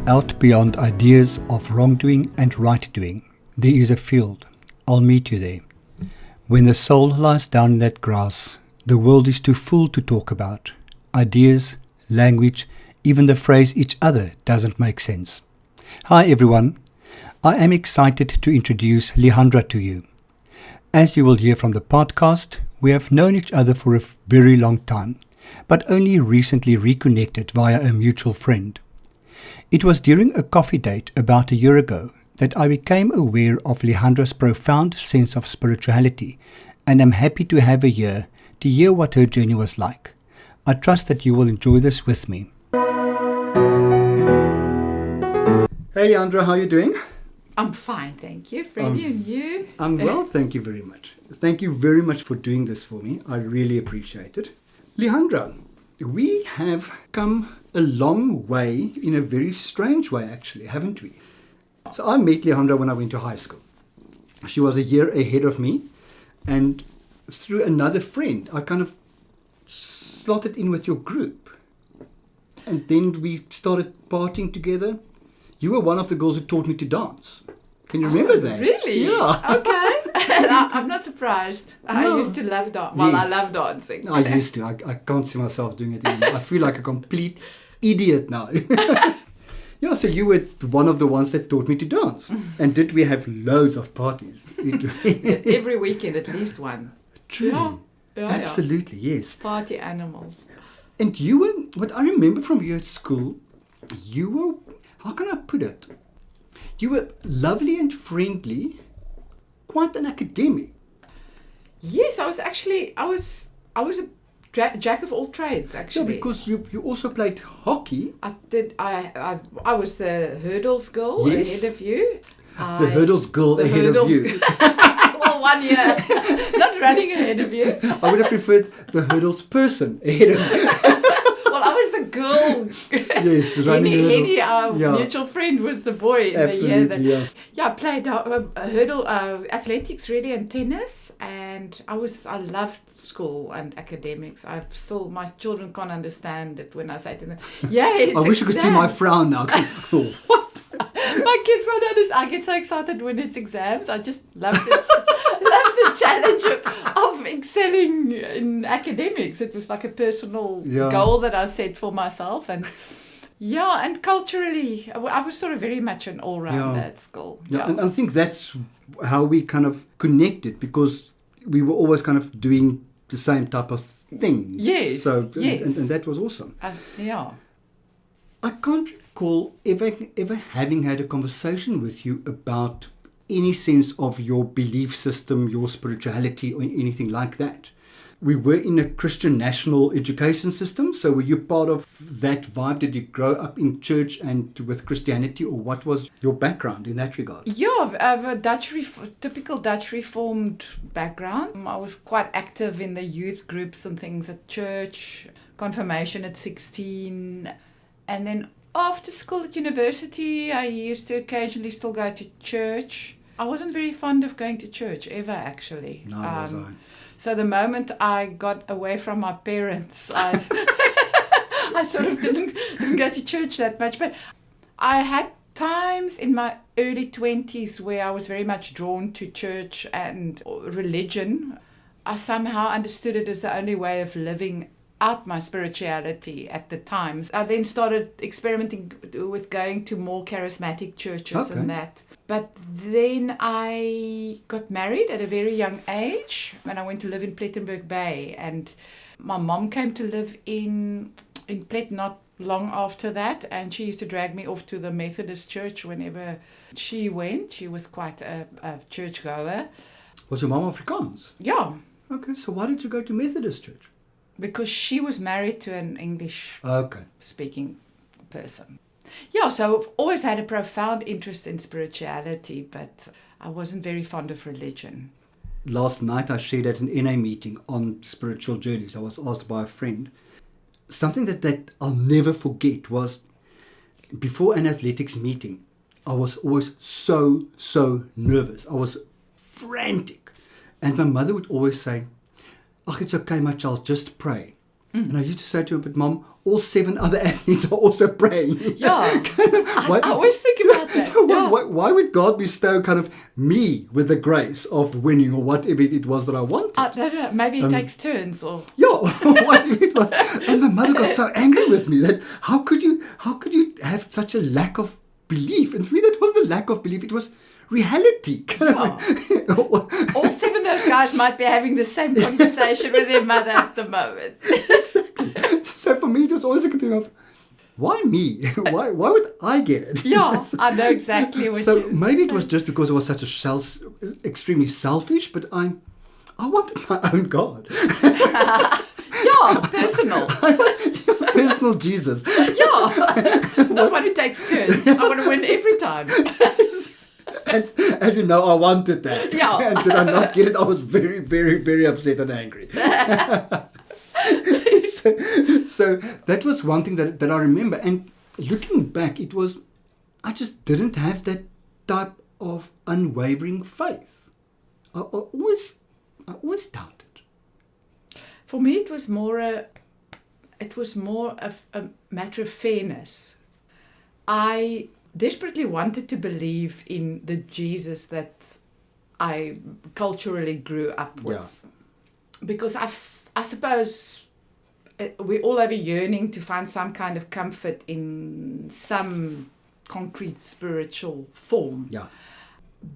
Out beyond ideas of wrongdoing and right doing, there is a field. I'll meet you there. When the soul lies down in that grass, the world is too full to talk about. Ideas, language, even the phrase each other doesn't make sense. Hi everyone. I am excited to introduce Leandra to you. As you will hear from the podcast, we have known each other for a very long time, but only recently reconnected via a mutual friend. It was during a coffee date about a year ago that I became aware of Leandra's profound sense of spirituality, and am happy to have her here to hear what her journey was like. I trust that you will enjoy this with me. Hey Leandra, how are you doing? I'm fine, thank you. Freddie, and you? I'm well, thank you very much. Thank you very much for doing this for me. I really appreciate it. Leandra, we have come a long way in a very strange way, actually, haven't we? So I met Leandra when I went to high school. She was a year ahead of me, and through another friend, I kind of slotted in with your group. And then we started partying together. You were one of the girls who taught me to dance. Can you remember that? Really? Yeah. Okay. I'm not surprised. I used to love dance. Well, Yes. I love dancing. I used to. I can't see myself doing it anymore. I feel like a complete idiot now. Yeah, so you were one of the ones that taught me to dance. And did we have loads of parties? Every weekend, at least one. True. Yeah, Absolutely, yes. Party animals. And you were, what I remember from you at school, you were, how can I put it? You were lovely and friendly, quite an academic. Yes, I was a jack of all trades, actually. Yeah, because you also played hockey. I was the hurdles girl Yes. ahead of you. The hurdles girl ahead of you. Well, 1 year. Not running ahead of you. I would have preferred the hurdles person ahead of you. Well, I was the girl. Yes, running Henny, hurdle. our mutual friend, was the boy in Absolutely, the year that. yeah. Yeah, I played hurdle, athletics really, and tennis, and I loved school and academics. My children can't understand it when I say to them, "Yeah, it's I wish you could see my exams." frown now. What? My kids don't understand. I get so excited when it's exams. I just love the challenge of excelling in academics. It was like a personal goal that I set for myself, and culturally, I was sort of very much an all-rounder at school. Yeah, and I think that's how we kind of connected, because we were always kind of doing the same type of thing. Yes. So, yes. And that was awesome. Yeah. I can't recall ever having had a conversation with you about any sense of your belief system, your spirituality, or anything like that. We were in a Christian national education system, so were you part of that vibe? Did you grow up in church and with Christianity, or what was your background in that regard? Yeah, I have a typical Dutch Reformed background. I was quite active in the youth groups and things at church, confirmation at 16. And then after school at university, I used to occasionally still go to church. I wasn't very fond of going to church ever, actually. Neither was I. So the moment I got away from my parents, I sort of didn't go to church that much. But I had times in my early 20s where I was very much drawn to church and religion. I somehow understood it as the only way of living out my spirituality at the time. I then started experimenting with going to more charismatic churches and that. But then I got married at a very young age when I went to live in Plettenberg Bay, and my mom came to live in Plet not long after that, and she used to drag me off to the Methodist church whenever she went. She was quite a churchgoer. Was your mom Afrikaans? Yeah. Okay, so why did you go to Methodist church? Because she was married to an English-speaking person. Yeah, so I've always had a profound interest in spirituality, but I wasn't very fond of religion. Last night I shared at an NA meeting on spiritual journeys. I was asked by a friend. Something that I'll never forget was, before an athletics meeting, I was always so nervous. I was frantic. And my mother would always say, "Oh, it's okay, my child, just pray." And I used to say to him, but Mom, all 7 other athletes are also praying. Yeah. I always think about that. Yeah. Why would God bestow kind of me with the grace of winning or whatever it was that I wanted? I don't know. Maybe it takes turns or... Yeah, whatever it was. And my mother got so angry with me that how could you have such a lack of belief? And for me, that wasn't a lack of belief. It was reality. Yeah. All 7 of those guys might be having the same conversation with their mother at the moment. Exactly. So for me, it was always a thing of, why me? Why would I get it? Yeah, I know exactly what so you're maybe it was just because it was such a extremely selfish, but I wanted my own God. Yeah, personal. Personal Jesus. Yeah. Not one who takes turns. I want to win every time. As you know, I wanted that. Yeah. And did I not get it? I was very, very, very upset and angry. So that was one thing that I remember. And looking back, I just didn't have that type of unwavering faith. I always doubted. For me, it was more of a matter of fairness. I desperately wanted to believe in the Jesus that I culturally grew up with. Yeah. Because I suppose we all have a yearning to find some kind of comfort in some concrete spiritual form. Yeah.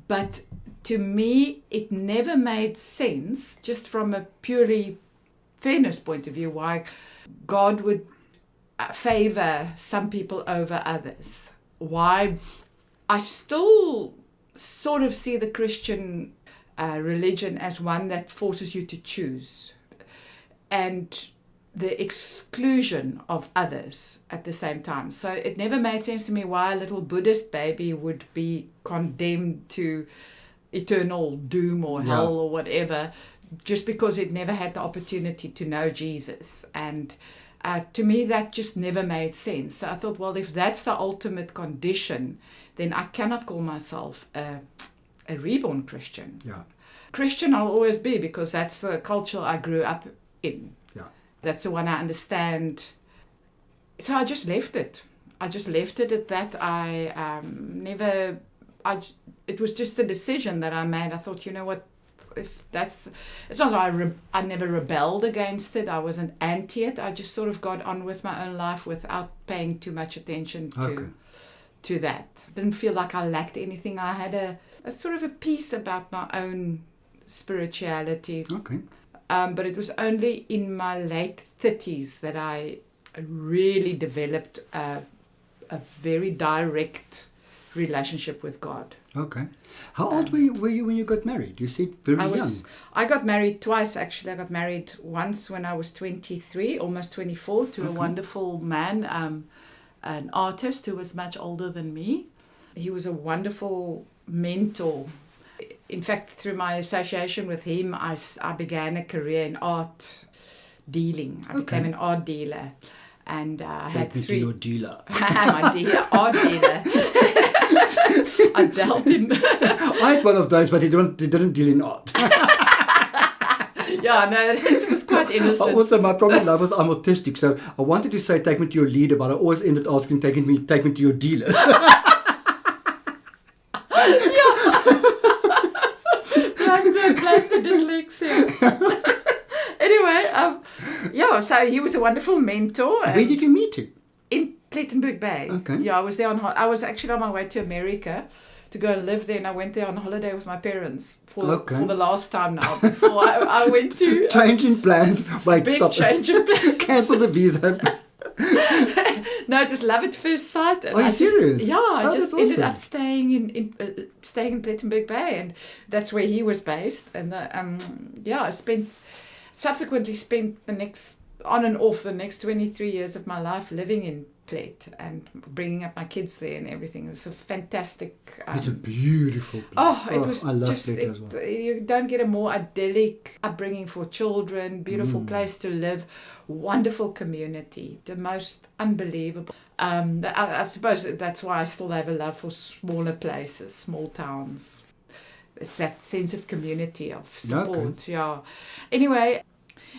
But to me, it never made sense, just from a purely fairness point of view, why God would favor some people over others. Why I still sort of see the Christian religion as one that forces you to choose, and the exclusion of others at the same time. So it never made sense to me why a little Buddhist baby would be condemned to eternal doom or hell or whatever, just because it never had the opportunity to know Jesus. And to me, that just never made sense. So I thought, well, if that's the ultimate condition, then I cannot call myself a reborn Christian. Yeah. Christian I'll always be, because that's the culture I grew up in. Yeah. That's the one I understand. So I just left it. At that. It was just a decision that I made. I thought, you know what, it's not that I never rebelled against it. I wasn't anti it. I just sort of got on with my own life without paying too much attention to that. Didn't feel like I lacked anything. I had a sort of a peace about my own spirituality. Okay. But it was only in my late 30s that I really developed a very direct relationship with God. Okay. How old were you when you got married? You said very young. I got married twice, actually. I got married once when I was 23, almost 24, to a wonderful man, an artist who was much older than me. He was a wonderful mentor. In fact, through my association with him, I began a career in art dealing. I became an art dealer. And I had 3... to your dealer. My dealer, art dealer. I dealt in... I had one of those, but he didn't deal in art. Yeah, no, this was quite innocent. Also, my problem in life was I'm autistic, so I wanted to say take me to your leader, but I always ended asking take me to your dealer. Blame the dyslexia. Anyway, so he was a wonderful mentor. Where did you meet him? In Plettenberg Bay. Okay. Yeah, I was there I was actually on my way to America to go and live there, and I went there on holiday with my parents for the last time now. Before I went to changing plans. Wait, big stop. Change in plans. Cancel the visa. No, it was love at first sight. And Are you serious? I just ended awesome. up staying in Plettenberg Bay, and that's where he was based. And I subsequently spent the next 23 years of my life living in Plet and bringing up my kids there and everything. It was a fantastic... it's a beautiful place. It was I love just... Plet as well. You don't get a more idyllic upbringing for children, beautiful place to live, wonderful community, the most unbelievable. I suppose that's why I still have a love for smaller places, small towns. It's that sense of community, of support. Okay. Yeah. Anyway...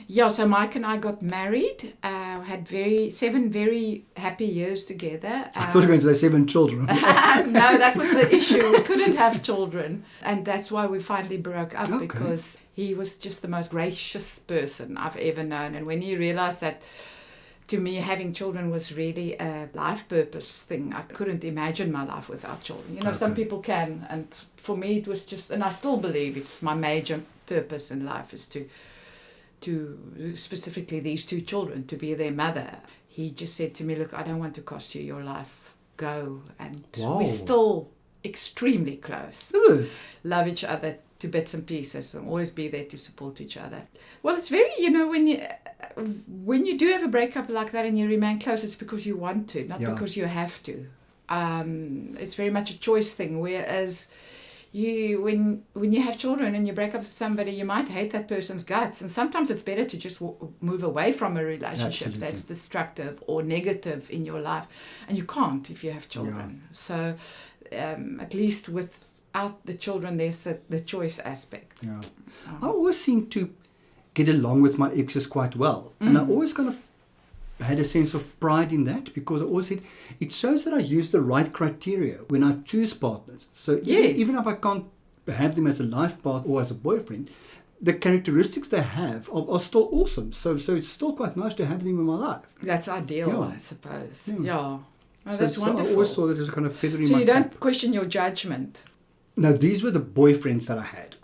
Yeah, so Mike and I got married, had 7 very happy years together. I thought you were going to say 7 children. No, that was the issue. We couldn't have children. And that's why we finally broke up, because he was just the most gracious person I've ever known. And when he realized that, to me, having children was really a life purpose thing. I couldn't imagine my life without children. You know, some people can. And for me, it was just, and I still believe it's my major purpose in life is to specifically these 2 children, to be their mother. He just said to me, look, I don't want to cost you your life. Go. And we're still extremely close. Is it? Love each other to bits and pieces and always be there to support each other. Well, it's very, you know, when you do have a breakup like that and you remain close, it's because you want to, not because you have to. It's very much a choice thing, whereas when you have children and you break up with somebody, you might hate that person's guts, and sometimes it's better to just move away from a relationship that's destructive or negative in your life, and you can't if you have children. So at least without the children, there's the choice aspect. I always seem to get along with my exes quite well, and I always kind of had a sense of pride in that, because I always said it shows that I use the right criteria when I choose partners. So even if I can't have them as a life partner or as a boyfriend, the characteristics they have are still awesome. So it's still quite nice to have them in my life. That's ideal, I suppose. Oh, that's so wonderful. I always saw that as a kind of feather in my cap. So you don't question your judgment? No, these were the boyfriends that I had.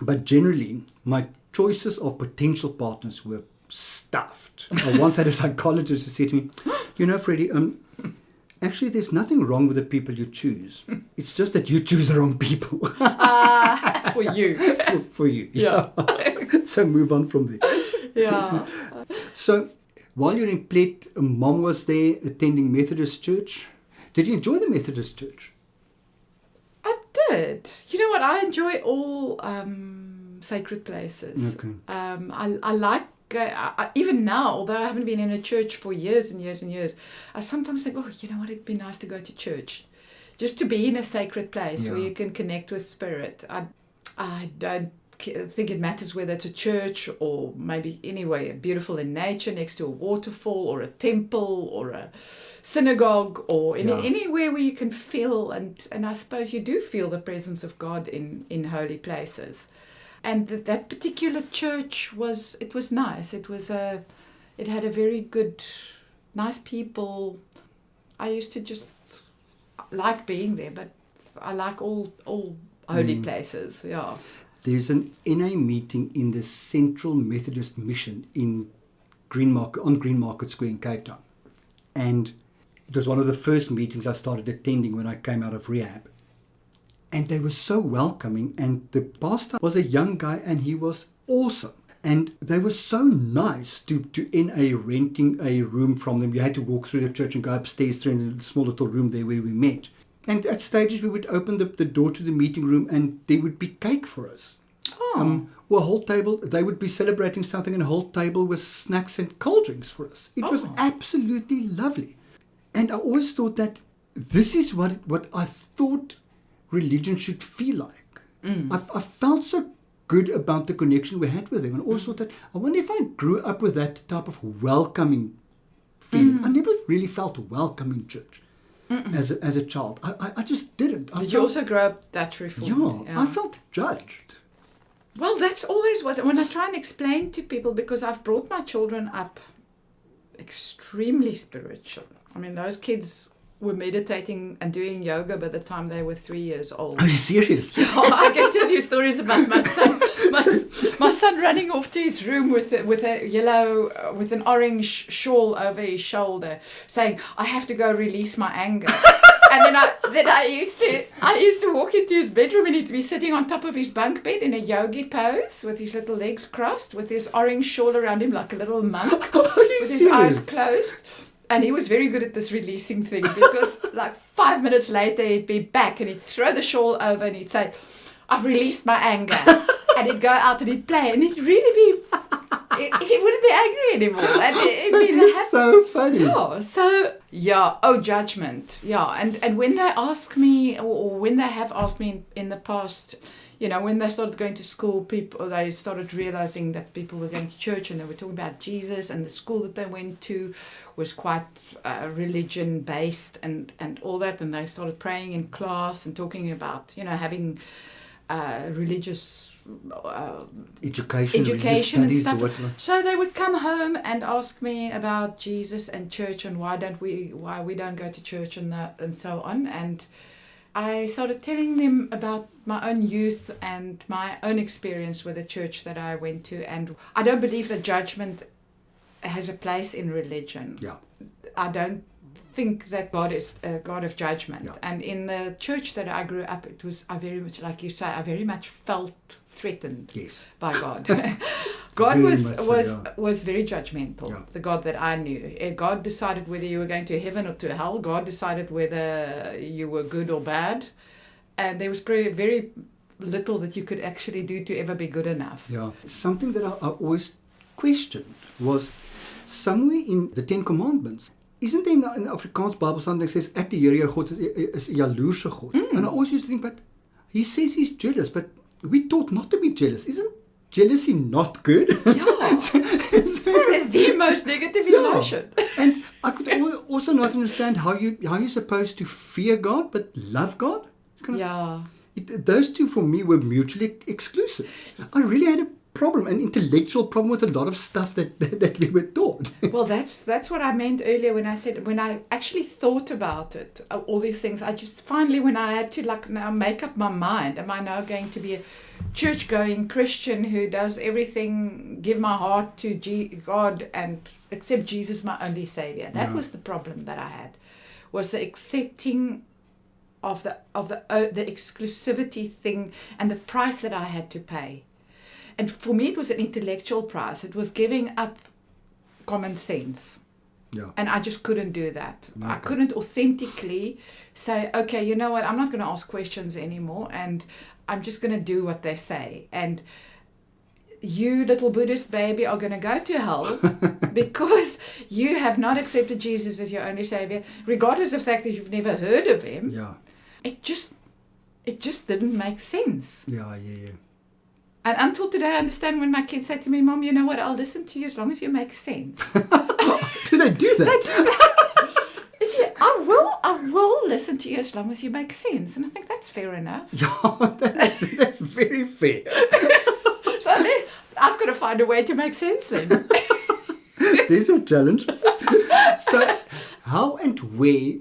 But generally, my choices of potential partners were stuffed. I once had a psychologist who said to me, you know, Freddie, actually there's nothing wrong with the people you choose. It's just that you choose the wrong people. For you. For you. Yeah. So move on from there. Yeah. So while you're in Plet, Mom was there attending Methodist church. Did you enjoy the Methodist church? I did. You know what? I enjoy all sacred places. Okay. I like, even now, although I haven't been in a church for years and years and years, I sometimes think, oh, you know what, it'd be nice to go to church. Just to be in a sacred place where you can connect with spirit. I don't think it matters whether it's a church or maybe anywhere beautiful in nature next to a waterfall or a temple or a synagogue or anywhere where you can feel, and I suppose you do feel the presence of God in holy places. And that particular church was nice. It had a very good, nice people. I used to just like being there, but I like all holy places. Yeah. There's an NA meeting in the Central Methodist Mission on Green Market Square in Cape Town, and it was one of the first meetings I started attending when I came out of rehab. And they were so welcoming, and the pastor was a young guy and he was awesome. And they were so nice to NA renting a room from them. You had to walk through the church and go upstairs through a small little room there where we met. And at stages we would open the door to the meeting room and there would be cake for us. Oh. A whole table, they would be celebrating something, and a whole table with snacks and cold drinks for us. It was absolutely lovely. And I always thought that this is what I thought religion should feel like. I felt so good about the connection we had with them, and also thought that I wonder if I grew up with that type of welcoming feeling. I never really felt welcome in church as a child. I just didn't. Did you also grow up Dutch Reformed? Yeah, I felt judged. Well, that's always when I try and explain to people, because I've brought my children up extremely spiritual. I mean, those kids were meditating and doing yoga by the time they were 3 years old. Are you serious? Yeah, I can tell you stories about my son. My son running off to his room with an orange shawl over his shoulder, saying, "I have to go release my anger." And then I used to walk into his bedroom, and he'd be sitting on top of his bunk bed in a yogi pose with his little legs crossed, with his orange shawl around him like a little monk, with his eyes closed. And he was very good at this releasing thing, because like 5 minutes later he'd be back and he'd throw the shawl over and he'd say, "I've released my anger." And he'd go out and he'd play, and he'd really be, he wouldn't be angry anymore. And It's so funny. Judgment. Yeah. And when they ask me, or when they have asked me in the past, when they started going to school, they started realizing that people were going to church and they were talking about Jesus, and the school that they went to was quite religion based and all that, and they started praying in class and talking about having religious education religious and studies stuff. or whatever. So they would come home and ask me about Jesus and church and why we don't go to church and so on. And I started telling them about my own youth and my own experience with the church that I went to. And I don't believe that judgment has a place in religion. Yeah. I don't think that God is a God of judgment. Yeah. And in the church that I grew up, I very much, like you say, I very much felt threatened Yes. by God. God Very was much so, was very judgmental. Yeah. The God that I knew. God decided whether you were going to heaven or to hell. God decided whether you were good or bad. And there was very little that you could actually do to ever be good enough. Yeah. Something that I always questioned was somewhere in the Ten Commandments. Isn't there in the Afrikaans Bible something that says, "Ek die Here jou God is 'n jaloerse God"? And I always used to think, but he says he's jealous, but we taught not to be jealous. Isn't jealousy not good? Yeah. It's the most negative emotion. And I could also not understand how you're supposed to fear God but love God. It's kind of, Yeah. those two for me were mutually exclusive. I really had a problem, an intellectual problem with a lot of stuff that we were taught. Well, that's what I meant earlier when I actually thought about it, all these things. I just finally, when I had to now make up my mind, am I now going to be a church-going Christian who does everything, give my heart to God and accept Jesus my only Savior? That was the problem that I had, was the accepting of the exclusivity thing and the price that I had to pay. And for me, it was an intellectual price. It was giving up common sense. Yeah. And I just couldn't do that. Okay. I couldn't authentically say, okay, you know what, I'm not going to ask questions anymore, and I'm just going to do what they say. And you, little Buddhist baby, are going to go to hell because you have not accepted Jesus as your only Savior, regardless of the fact that you've never heard of him. Yeah. It just didn't make sense. Yeah. And until today, I understand when my kids say to me, "Mom, you know what? I'll listen to you as long as you make sense." Do they do that? I will listen to you as long as you make sense. And I think that's fair enough. Yeah, that's very fair. So I've got to find a way to make sense then. There's your challenge. So, how and where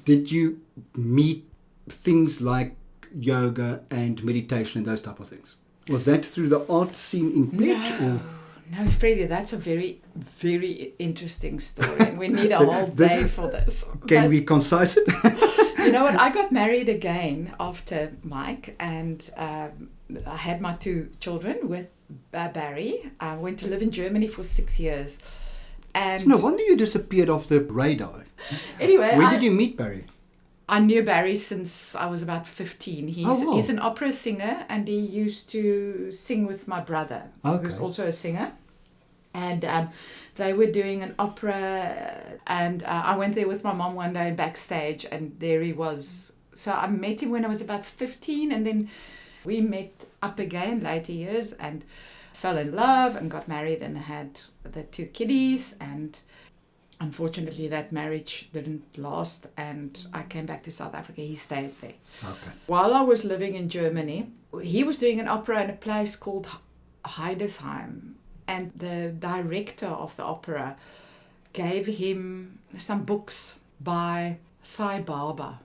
did you meet things like yoga and meditation and those type of things? Was that through the art scene in Plet? No, Freddie, that's a very, very interesting story. And we need a whole day for this. Can we concise it? You know what? I got married again after Mike, and I had my 2 children with Barry. I went to live in Germany for 6 years. And No wonder you disappeared off the radar. Anyway, Where did you meet Barry? I knew Barry since I was about 15. He's an opera singer, and he used to sing with my brother, who's also a singer. And they were doing an opera, and I went there with my mom one day backstage, and there he was. So I met him when I was about 15, and then we met up again later years and fell in love and got married and had the 2 kiddies. And unfortunately, that marriage didn't last, and I came back to South Africa. He stayed there. Okay. While I was living in Germany, he was doing an opera in a place called Heidesheim, and the director of the opera gave him some books by Sai Baba.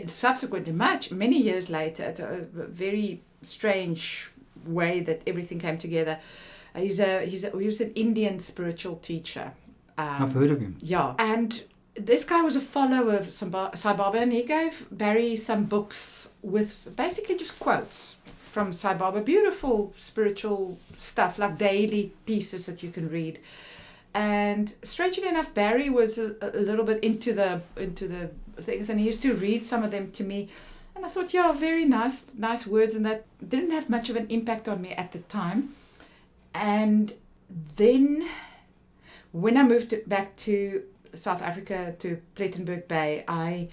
Subsequently, many years later, a very strange way that everything came together. He was an Indian spiritual teacher. I've heard of him. Yeah, and this guy was a follower of Sai Baba, and he gave Barry some books with basically just quotes from Sai Baba, beautiful spiritual stuff, like daily pieces that you can read. And strangely enough, Barry was a little bit into the things, and he used to read some of them to me. And I thought, yeah, very nice words, and that didn't have much of an impact on me at the time. And then when I moved back to South Africa, to Plettenberg Bay, I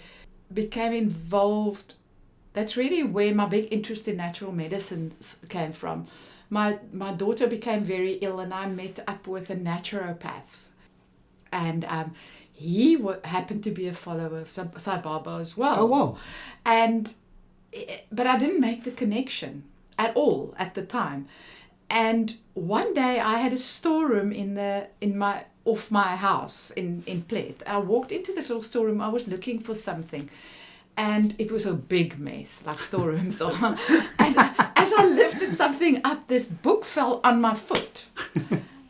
became involved That's really where my big interest in natural medicines came from. My daughter became very ill, and I met up with a naturopath. And he happened to be a follower of Sai Baba as well. Oh, wow. But I didn't make the connection at all at the time. And one day I had a storeroom off my house in Plet. I walked into this little storeroom. I was looking for something, and it was a big mess, like storerooms are. And as I lifted something up, this book fell on my foot.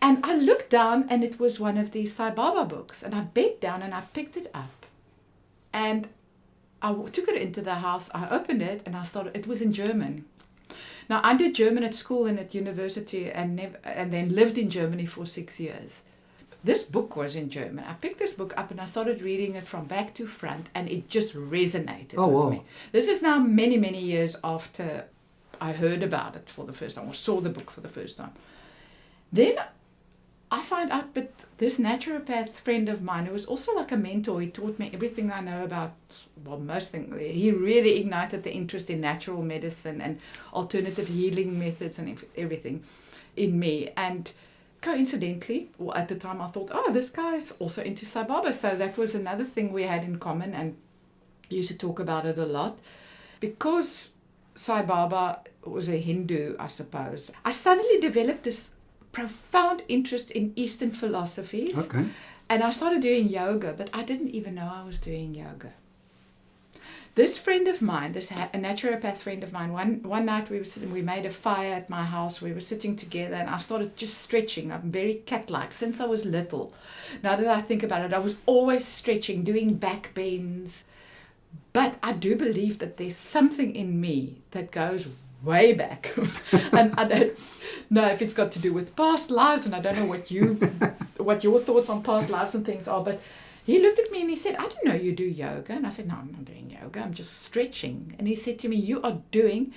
And I looked down, and it was one of these Sai Baba books. And I bent down and I picked it up. And I took it into the house. I opened it and it was in German. Now, I did German at school and at university and then lived in Germany for 6 years. This book was in German. I picked this book up and I started reading it from back to front, and it just resonated with me. This is now many, many years after I heard about it for the first time or saw the book for the first time. Then I find out that this naturopath friend of mine, who was also like a mentor, he taught me everything I know about, well, most things. He really ignited the interest in natural medicine and alternative healing methods and everything in me. And coincidentally, or at the time I thought, this guy is also into Sai Baba. So that was another thing we had in common, and used to talk about it a lot. Because Sai Baba was a Hindu, I suppose, I suddenly developed this profound interest in Eastern philosophies. Okay. And I started doing yoga, but I didn't even know I was doing yoga. This friend of mine, a naturopath friend of mine, one night we made a fire at my house. We were sitting together, and I started just stretching. I'm very cat-like since I was little. Now that I think about it, I was always stretching, doing back bends. But I do believe that there's something in me that goes way back. And I don't know if it's got to do with past lives, and I don't know what your thoughts on past lives and things are, but he looked at me and he said, I didn't know you do yoga. And I said, no, I'm not doing yoga, I'm just stretching. And he said to me, you are doing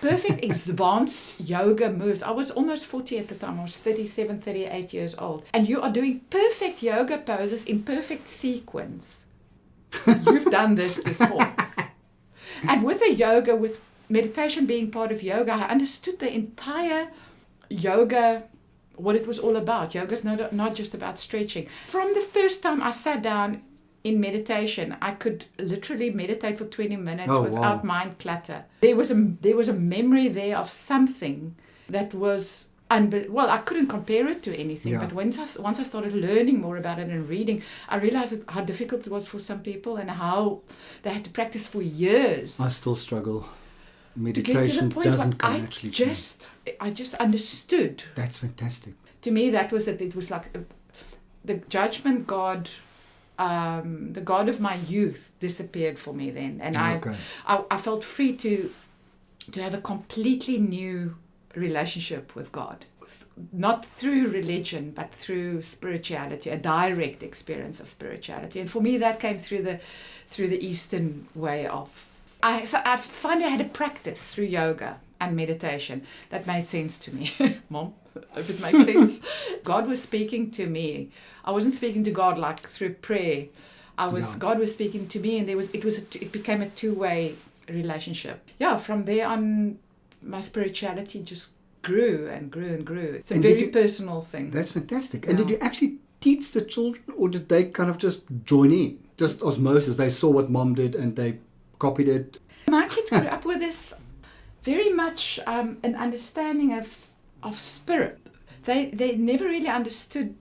perfect advanced yoga moves. I was almost 40 at the time. I was 37, 38 years old. And you are doing perfect yoga poses in perfect sequence. You've done this before. And with the yoga, with meditation being part of yoga, I understood the entire yoga, what it was all about. Yoga is not just about stretching. From the first time I sat down in meditation, I could literally meditate for 20 minutes without mind clutter. There was a memory there of something that was well, I couldn't compare it to anything, but once I started learning more about it and reading, I realized how difficult it was for some people and how they had to practice for years. I still struggle. Meditation doesn't come naturally. I just understood. That's fantastic. To me, that was it. It was like the judgment God, the God of my youth disappeared for me then, and I felt free to have a completely new relationship with God, not through religion but through spirituality, a direct experience of spirituality. And for me, that came through the Eastern way of. I finally had a practice through yoga and meditation that made sense to me. Mom, if it makes sense. God was speaking to me. I wasn't speaking to God like through prayer. God was speaking to me, and it became a two-way relationship. Yeah, from there on, my spirituality just grew and grew and grew. It's a very personal thing. That's fantastic. And did you actually teach the children, or did they kind of just join in? Just osmosis. They saw what Mom did and they copied it. My kids grew up with this very much an understanding of spirit. They never really understood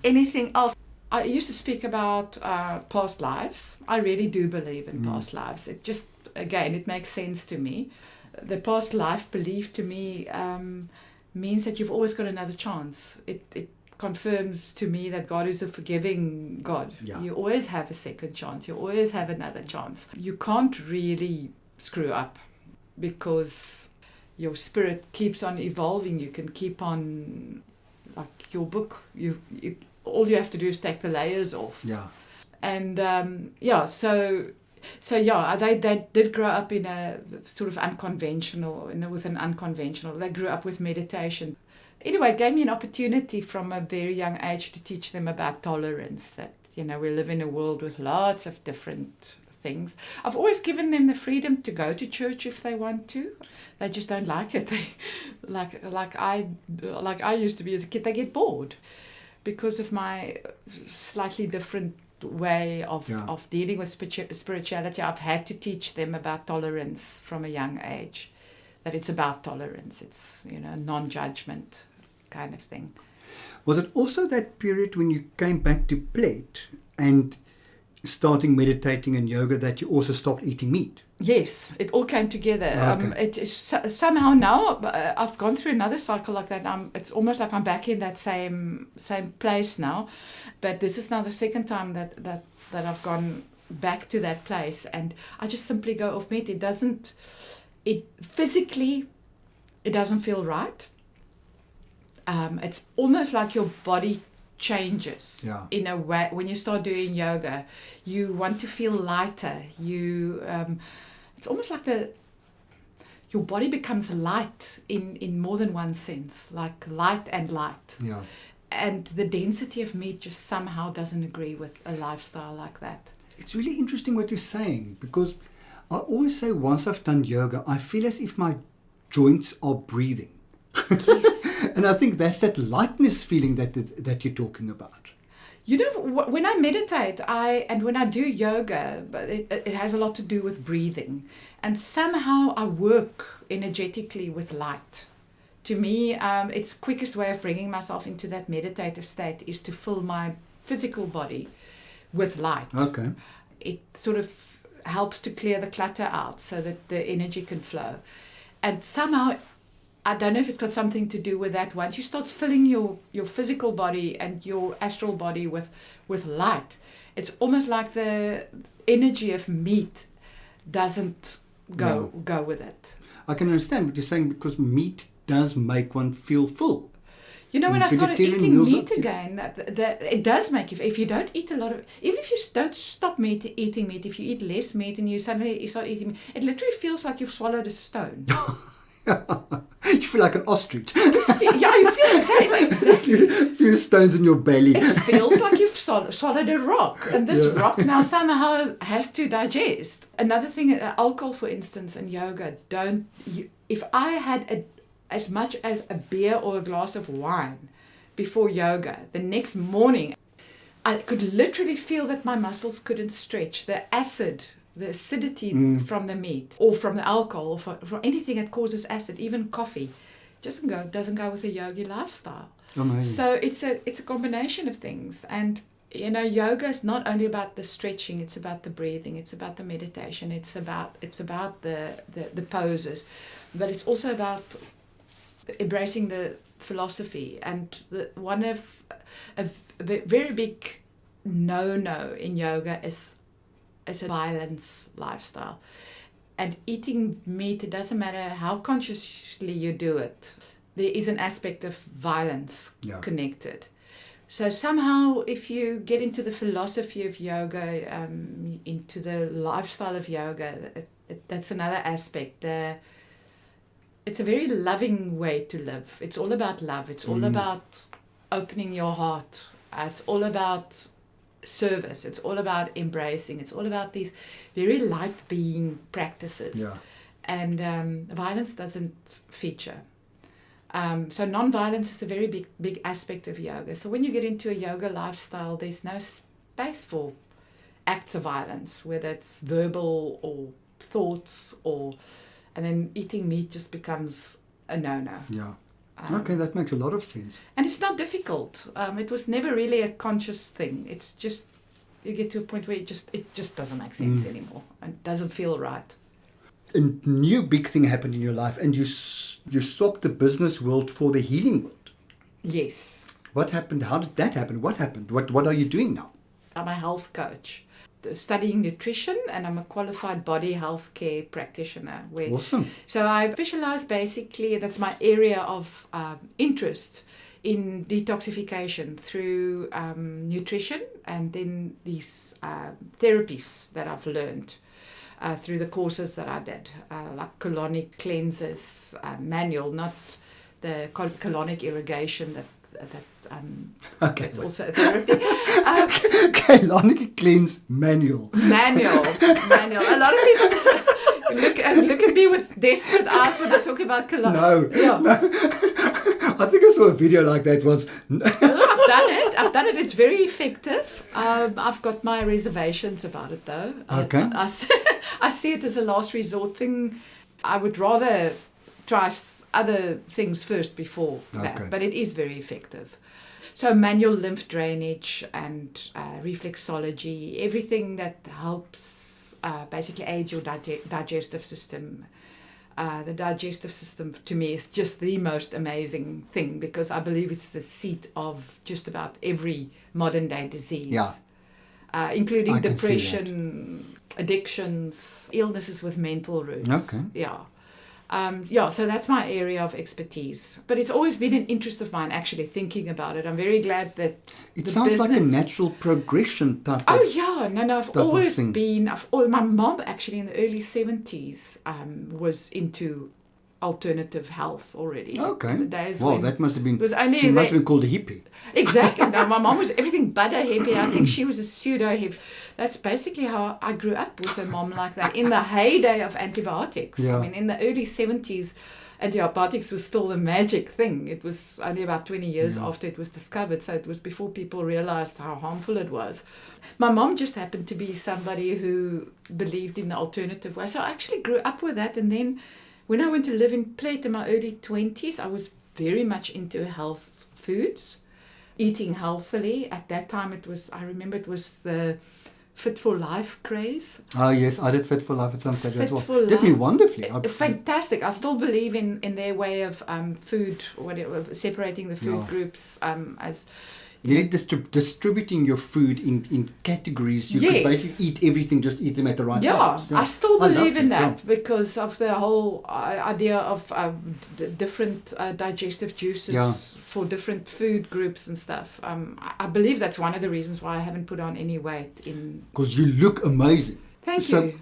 anything else. I used to speak about past lives. I really do believe in past lives. It just, again, it makes sense to me. The past life belief to me means that you've always got another chance. It confirms to me that God is a forgiving God. Yeah. You always have a second chance. You always have another chance. You can't really screw up because your spirit keeps on evolving. You can keep on, like your book, you all you have to do is take the layers off. Yeah. And So they did grow up in a sort of unconventional, with an unconventional. They grew up with meditation. Anyway, it gave me an opportunity from a very young age to teach them about tolerance. That we live in a world with lots of different things. I've always given them the freedom to go to church if they want to. They just don't like it. They, like I used to be as a kid, they get bored because of my slightly different way of dealing with spirituality. I've had to teach them about tolerance from a young age, that it's about tolerance. It's, non-judgment kind of thing. Was it also that period when you came back to plate and starting meditating and yoga that you also stopped eating meat? Yes, it all came together. Okay. It is somehow now I've gone through another cycle like that. It's almost like I'm back in that same place now, but this is now the second time that I've gone back to that place, and I just simply go off meat. Physically, it doesn't feel right. It's almost like your body changes in a way. When you start doing yoga, you want to feel lighter. It's almost like your body becomes light in more than one sense, like light and light. Yeah. And the density of meat just somehow doesn't agree with a lifestyle like that. It's really interesting what you're saying, because I always say once I've done yoga, I feel as if my joints are breathing. Yes. And I think that's that lightness feeling that you're talking about. When I meditate, and when I do yoga, but it has a lot to do with breathing. And somehow I work energetically with light. To me, it's the quickest way of bringing myself into that meditative state is to fill my physical body with light. Okay. It sort of helps to clear the clutter out so that the energy can flow. And somehow, I don't know if it's got something to do with that. Once you start filling your physical body and your astral body with light, it's almost like the energy of meat doesn't go with it. I can understand what you're saying, because meat does make one feel full. When I started eating meat again, it does make you, if you don't eat a lot of, even if you don't stop eating meat, if you eat less meat and you suddenly start eating meat, it literally feels like you've swallowed a stone. You feel like an ostrich. You feel exactly. A few stones in your belly. It feels like you've swallowed a rock, and this rock now somehow has to digest. Another thing, alcohol, for instance, and yoga, if I had as much as a beer or a glass of wine before yoga, the next morning, I could literally feel that my muscles couldn't stretch. The acidity from the meat or from the alcohol or from anything that causes acid, even coffee, doesn't go with a yogi lifestyle. Amazing. So it's a combination of things. And yoga is not only about the stretching, it's about the breathing, it's about the meditation, it's about the poses, but it's also about embracing the philosophy. And one of a very big no in yoga is a violence lifestyle. And eating meat, it doesn't matter how consciously you do it, there is an aspect of violence connected. So somehow, if you get into the philosophy of yoga, into the lifestyle of yoga, that's another aspect. It's a very loving way to live. It's all about love. It's all about opening your heart. It's all about service. It's all about embracing. It's all about these very light being practices. Yeah. And violence doesn't feature. So non-violence is a very big aspect of yoga. So when you get into a yoga lifestyle, there's no space for acts of violence, whether it's verbal or thoughts, and then eating meat just becomes a no-no. Yeah. Okay, that makes a lot of sense. And it's not difficult. It was never really a conscious thing. It's just, you get to a point where it just doesn't make sense anymore. And doesn't feel right. A new big thing happened in your life, and you swapped the business world for the healing world. Yes. What happened? How did that happen? What happened? What are you doing now? I'm a health coach, studying nutrition, and I'm a qualified body health care practitioner. Awesome. So I specialize basically, that's my area of interest, in detoxification through nutrition, and then these therapies that I've learned through the courses that I did, like colonic cleanses, manual, not the colonic irrigation that Okay. is also a therapy. Colonic cleanse manual. Manual. A lot of people look at me with desperate eyes when I talk about colonic. No. Yeah. I think I saw a video like that once. I've done it. It's very effective. I've got my reservations about it, though. Okay. I see it as a last resort thing. I would rather try other things first before that, but it is very effective. So manual lymph drainage and reflexology, everything that helps basically aids your digestive system. The digestive system to me is just the most amazing thing, because I believe it's the seat of just about every modern day disease, including depression, addictions, illnesses with mental roots. Okay. So that's my area of expertise. But it's always been an interest of mine, actually, thinking about it. I'm very glad that it sounds like a natural progression type of I've always been... my mom, actually, in the early 70s, was into alternative health already. Okay. The days that must have been... she must have been called a hippie. Exactly. No, my mom was everything but a hippie. I think she was a pseudo-hippie. That's basically how I grew up, with a mom like that, in the heyday of antibiotics. Yeah. I mean, in the early 70s, antibiotics was still the magic thing. It was only about 20 years after it was discovered, so it was before people realized how harmful it was. My mom just happened to be somebody who believed in the alternative way. So I actually grew up with that, and then when I went to live in Plate in my early 20s, I was very much into health foods, eating healthily. At that time, I remember it was the Fit for Life craze. Oh, yes, I did Fit for Life at some stage as well. For Did me wonderfully. Fantastic. I still believe in their way of food, whatever, separating the food groups as... distributing your food in categories. You could basically eat everything, just eat them at the right times. I still believe in that because of the whole idea of different digestive juices for different food groups and stuff. I believe that's one of the reasons why I haven't put on any weight. Because you look amazing. Thank you.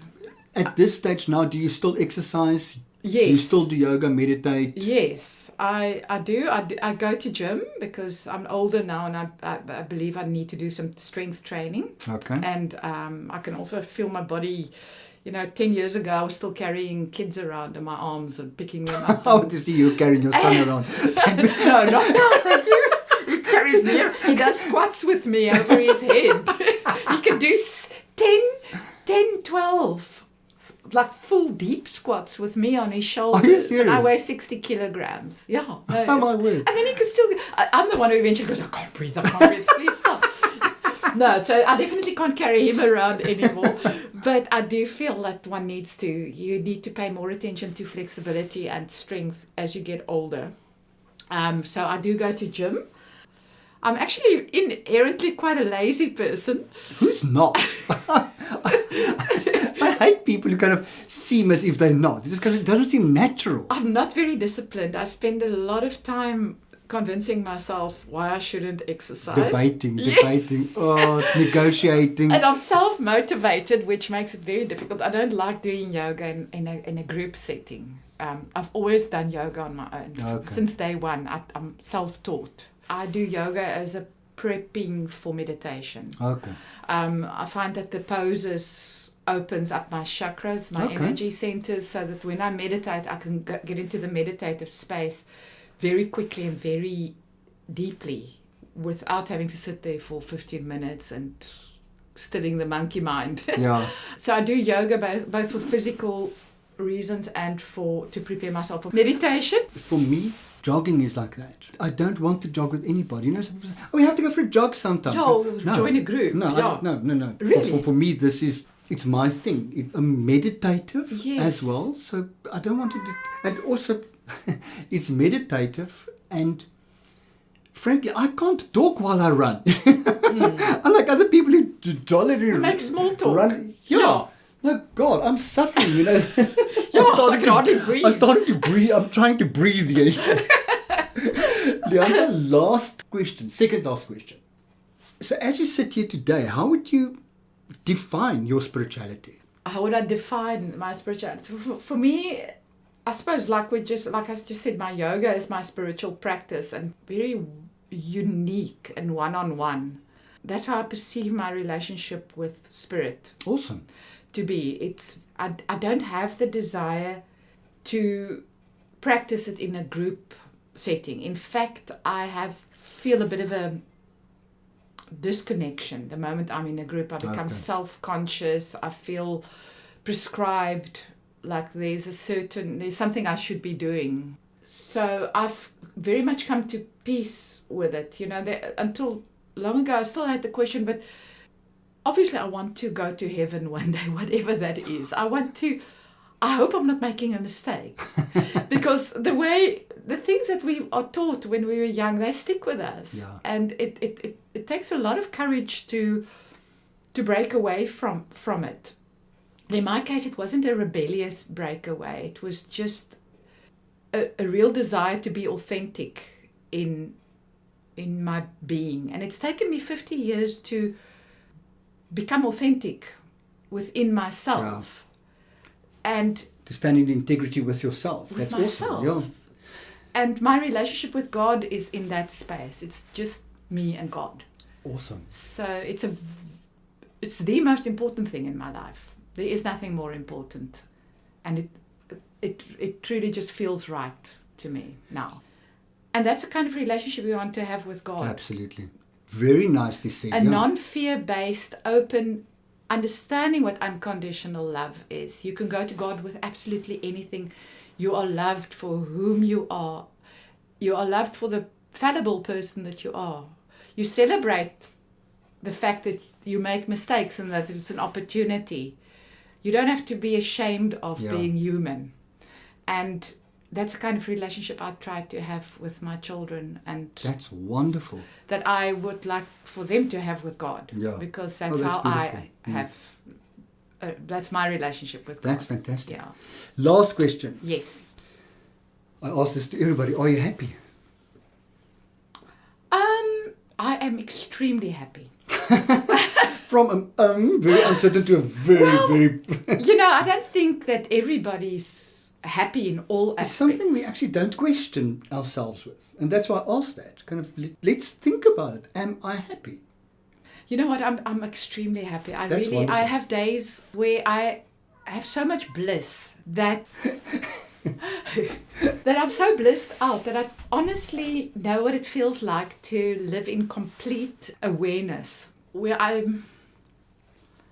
At this stage now, do you still exercise? Yes. Do you still do yoga, meditate? Yes, I do. I go to gym because I'm older now, and I believe I need to do some strength training. Okay. And I can also feel my body. 10 years ago, I was still carrying kids around in my arms and picking them up. How to see you carrying your son around? No, not now, thank you. He carries me. He does squats with me over his head. He can do 10, 12. Like full deep squats with me on his shoulders. Are you serious? And I weigh 60 kilograms. Yeah. No, oh my word. And then he can still... I'm the one who eventually goes, I can't breathe. Please stop. No, so I definitely can't carry him around anymore. But I do feel that you need to pay more attention to flexibility and strength as you get older. So I do go to gym. I'm actually inherently quite a lazy person. Who's not? I hate people who kind of seem as if they're not. It just kind of doesn't seem natural. I'm not very disciplined. I spend a lot of time convincing myself why I shouldn't exercise. Debating, negotiating. And I'm self-motivated, which makes it very difficult. I don't like doing yoga in a group setting. I've always done yoga on my own. Since day one. I'm self-taught. I do yoga as a prepping for meditation. Okay. I find that the poses opens up my chakras, my energy centers, so that when I meditate, I can get into the meditative space very quickly and very deeply without having to sit there for 15 minutes and stilling the monkey mind. Yeah. So I do yoga both for physical reasons and to prepare myself for meditation. For me, jogging is like that. I don't want to jog with anybody. Some people say, we have to go for a jog sometime. No, join a group. No. Really? For me, it's my thing. It's meditative as well. So I don't want to do... And also, it's meditative, and frankly, I can't talk while I run. Unlike other people who jolly make small talk. Run. Yeah. No, God, I'm suffering, I can hardly breathe. I'm starting to breathe. I'm trying to breathe here. Leandra, second last question. So as you sit here today, how would you define your spirituality? How would I define my spirituality? For me, I suppose like I just said, my yoga is my spiritual practice and very unique and one-on-one. That's how I perceive my relationship with spirit Awesome. to be. I don't have the desire to practice it in a group setting. In fact, I feel a bit of a disconnection the moment I'm in a group. I become self-conscious. I feel prescribed, like there's something I should be doing. So I've very much come to peace with it. Until long ago I still had the question, but obviously I want to go to heaven one day, whatever that is. I hope I'm not making a mistake. Because the things that we are taught when we were young, they stick with us. Yeah. And it takes a lot of courage to break away from it. In my case, it wasn't a rebellious breakaway. It was just a real desire to be authentic in my being. And it's taken me 50 years to become authentic within myself. Yeah. And to stand in integrity with yourself. With That's myself. Awesome. Yeah. And my relationship with God is in that space. It's just me and God. Awesome. So it's the most important thing in my life. There is nothing more important. And it truly just feels right to me now. And that's the kind of relationship we want to have with God. Absolutely. Very nicely said. A non-fear-based, open, understanding what unconditional love is. You can go to God with absolutely anything. You are loved for whom you are. You are loved for the fallible person that you are. You celebrate the fact that you make mistakes and that it's an opportunity. You don't have to be ashamed of being human. And that's the kind of relationship I try to have with my children. And that's wonderful. That I would like for them to have with God. Yeah. Because that's how beautiful. I have. That's my relationship with God. That's fantastic. Yeah. Last question. Yes. I ask this to everybody. Are you happy? I am extremely happy. From very uncertain to a very... I don't think that everybody's happy in all aspects. It's something we actually don't question ourselves with. And that's why I asked that. Kind of, let's think about it. Am I happy? You know what? I'm extremely happy. Wonderful. I have days where I have so much bliss that... that I'm so blissed out that I honestly know what it feels like to live in complete awareness. Where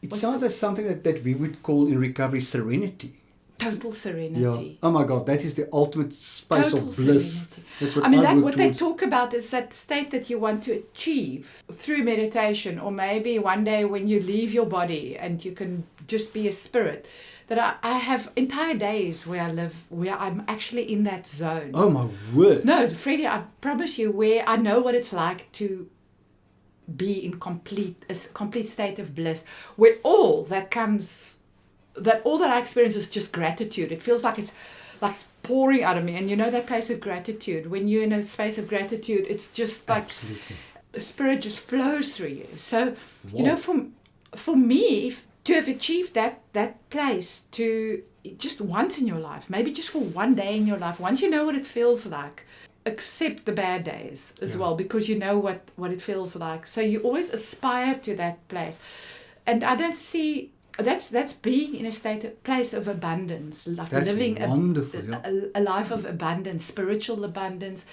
It sounds like something that we would call in recovery serenity. Total serenity. Yeah. Oh my God, that is the ultimate space Total of bliss. Serenity. That's what what they talk about is that state that you want to achieve through meditation, or maybe one day when you leave your body and you can just be a spirit. That I have entire days where I live, where I'm actually in that zone. Oh my word. No, Freddie, I promise you, where I know what it's like to be in a complete state of bliss, where all that I experience is just gratitude. It feels like it's like pouring out of me. And you know that place of gratitude, when you're in a space of gratitude, it's just like absolutely. The spirit just flows through you. So, for me, to have achieved that place, to just once in your life, maybe just for one day in your life, once you know what it feels like, accept the bad days as well, because you know what it feels like. So you always aspire to that place. And I don't see, that's being in a place of abundance, like that's living a life of abundance, spiritual abundance.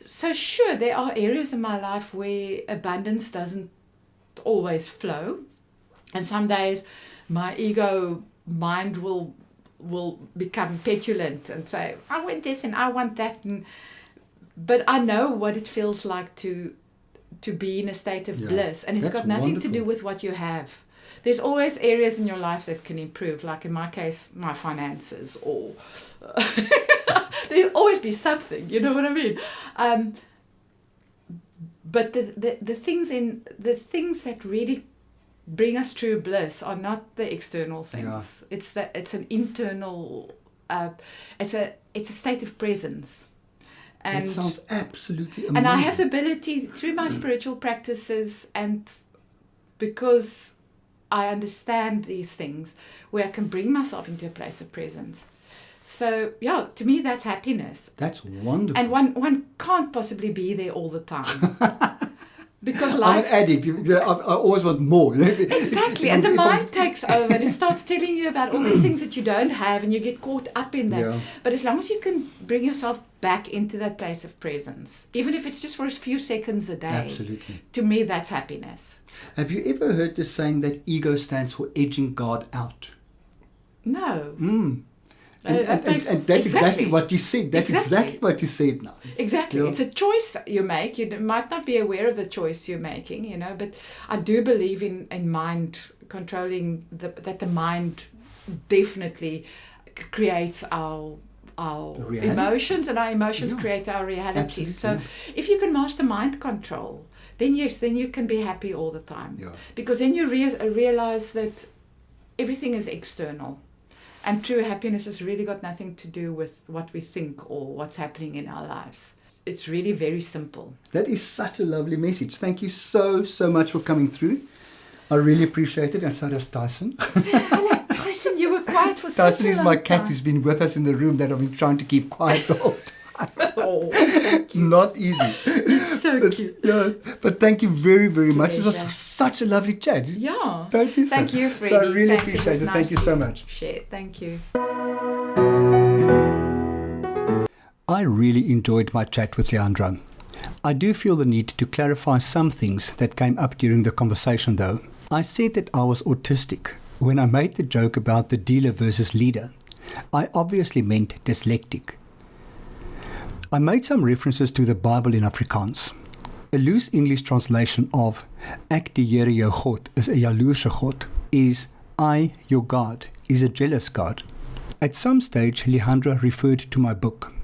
So sure, there are areas in my life where abundance doesn't always flow. And some days my ego mind will become petulant and say, I want this and I want that. But I know what it feels like to be in a state of bliss. And it's got nothing to do with what you have. There's always areas in your life that can improve. Like in my case, my finances, or there'll always be something, you know what I mean? But the things that really bring us true bliss are not the external things. Yeah. It's an internal. It's a state of presence. And that sounds absolutely amazing. And I have the ability through my spiritual practices, and because I understand these things, where I can bring myself into a place of presence. So, yeah, to me, that's happiness. That's wonderful. And one can't possibly be there all the time. Because I'm life... an addict. I always want more. Exactly. And the mind takes over and it starts telling you about all these things that you don't have, and you get caught up in that. Yeah. But as long as you can bring yourself back into that place of presence, even if it's just for a few seconds a day, Absolutely. to me, that's happiness. Have you ever heard the saying that ego stands for edging God out? No. And that's exactly what you said. That's exactly what you said now. Exactly. Yeah. It's a choice you make. You might not be aware of the choice you're making, but I do believe in mind controlling, that the mind definitely creates our Reality. emotions, and our emotions create our reality. Absolutely. So if you can master mind control, then yes, then you can be happy all the time. Yeah. Because then you realize that everything is external. And true happiness has really got nothing to do with what we think or what's happening in our lives. It's really very simple. That is such a lovely message. Thank you so much for coming through. I really appreciate it, and so does Tyson. Hello, Tyson, you were quiet for such a long time. Tyson is my cat who's been with us in the room that I've been trying to keep quiet the whole time. Oh, It's not easy. he's so cute. Yeah, but thank you very much. It was Pleasure. such a lovely chat. Yeah. Thank you, Thank sir. you, Freddie. So I really Thanks. appreciate was it. nice Thank you to so much. share. Thank you. I really enjoyed my chat with Leandra. I do feel the need to clarify some things that came up during the conversation though. I said that I was autistic when I made the joke about the dealer versus leader. I obviously meant dyslexic. I made some references to the Bible in Afrikaans. A loose English translation of Ek die Here jou God is 'n jaloerse God is I, your God, is a jealous God. At some stage, Leandra referred to my book.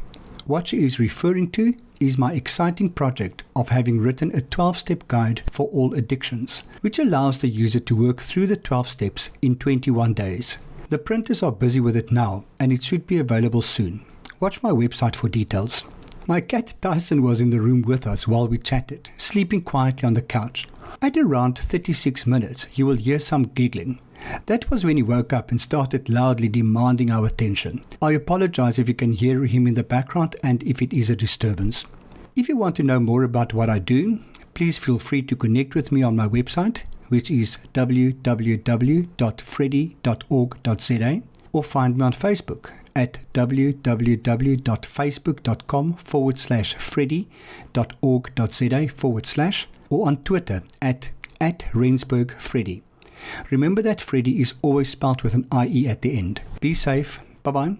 What she is referring to is my exciting project of having written a 12-step guide for all addictions, which allows the user to work through the 12 steps in 21 days. The printers are busy with it now, and it should be available soon. Watch my website for details. My cat Tyson was in the room with us while we chatted, sleeping quietly on the couch. At around 36 minutes, you will hear some giggling. That was when he woke up and started loudly demanding our attention. I apologize if you can hear him in the background and if it is a disturbance. If you want to know more about what I do, please feel free to connect with me on my website, which is www.freddie.org.za, or find me on Facebook at www.facebook.com/freddie.org.za/ or on Twitter at @RensburgFreddie. Remember that Freddie is always spelled with an IE at the end. Be safe. Bye-bye.